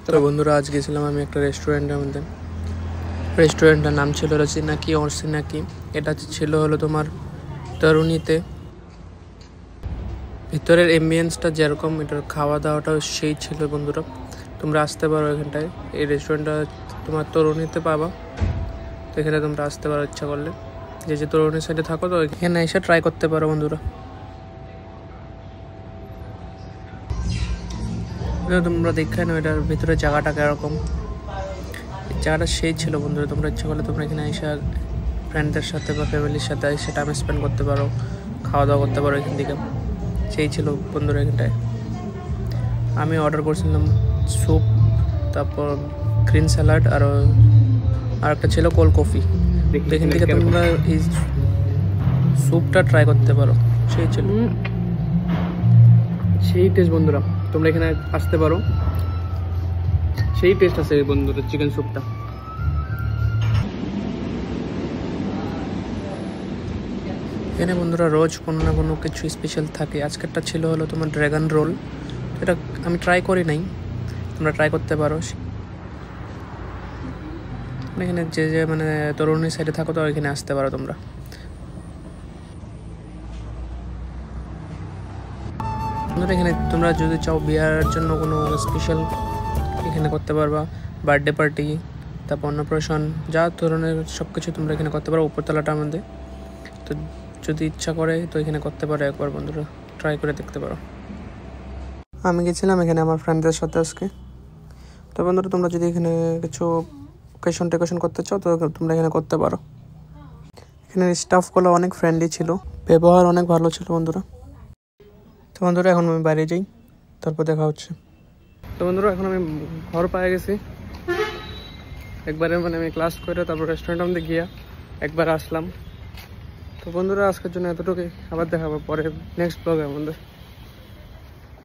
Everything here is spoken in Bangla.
তো বন্ধুরা আজ গেছিলাম আমি একটা রেস্টুরেন্টের মধ্যে। রেস্টুরেন্টের নাম ছিল রচিনাকি অর্সিনাকি। এটা ছিল হলো তোমার তরুণীতে। ভিতরের এম্বিয়েন্সটা যেরকম, এটার খাওয়া দাওয়াটাও সেই ছিল বন্ধুরা। তোমরা আসতে পারো এখানটায়, এই রেস্টুরেন্টটা তোমার তরুণীতে পাবা। তো এখানে তোমরা আসতে পারো ইচ্ছা করলে, যে তরুণীর সাইডে থাকো তো এখানে এসে ট্রাই করতে পারো বন্ধুরা। তোমরা দেখে নাও এটার ভিতরে জায়গাটা কিরকম, জায়গাটা সেই ছিল বন্ধুরা। তোমরা ইচ্ছা করলে তোমরা এখানে এসে ফ্রেন্ডদের সাথে বা ফ্যামিলির সাথে এসে টাইম স্পেন্ড করতে পারো, খাওয়া দাওয়া করতে পারো এখান থেকে। সেই ছিল বন্ধুরা এখানটায়। আমি অর্ডার করছিলাম স্যুপ, তারপর গ্রিন স্যালাড আর একটা ছিল কোল্ড কফি। এখান থেকে তোমরা এই স্যুপটা ট্রাই করতে পারো, সেই ছিল সেই টেস্ট বন্ধুরা। তোমরা এখানে আসতে পারো, সেই টেস্ট আছে বন্ধুরা চিকেন স্যুপটা। এখানে বন্ধুরা রোজ কোনো না কোনো কিছু স্পেশাল থাকে। আজকেরটা ছিল হলো তোমার ড্রাগন রোল। এটা আমি ট্রাই করি নাই, তোমরা ট্রাই করতে পারো। এখানে যে মানে তরুণীর সাইডে থাকো তো এখানে আসতে পারো তোমরা। এখানে তোমরা যদি চাও বিয়ার জন্য কোনো স্পেশাল এখানে করতে পারবা, বার্থডে পার্টি, তারপর অন্নপ্রাশন, যা ধরনের সব কিছু তোমরা এখানে করতে পারো উপরতলাটার মধ্যে। তো যদি ইচ্ছা করে তো এখানে করতে পারো, একবার বন্ধুরা ট্রাই করে দেখতে পারো। আমি গেছিলাম এখানে আমার ফ্রেন্ডদের সাথে আজকে। তো বন্ধুরা তোমরা যদি এখানে কিছু অকেশন টেকেশন করতে চাও তো তোমরা এখানে করতে পারো। এখানের স্টাফগুলো অনেক ফ্রেন্ডলি ছিল, ব্যবহার অনেক ভালো ছিল বন্ধুরা। তো বন্ধুরা এখন আমি বাইরে যাই, তারপর দেখা হচ্ছে। তো বন্ধুরা এখন আমি ঘর পেয়ে গেছি একবারে, মানে আমি ক্লাস করে তারপর রেস্টুরেন্টের মধ্যে গিয়া একবার আসলাম। তো বন্ধুরা আজকের জন্য এতটুকুই, আবার দেখাবো পরে নেক্সট ব্লগের মধ্যে।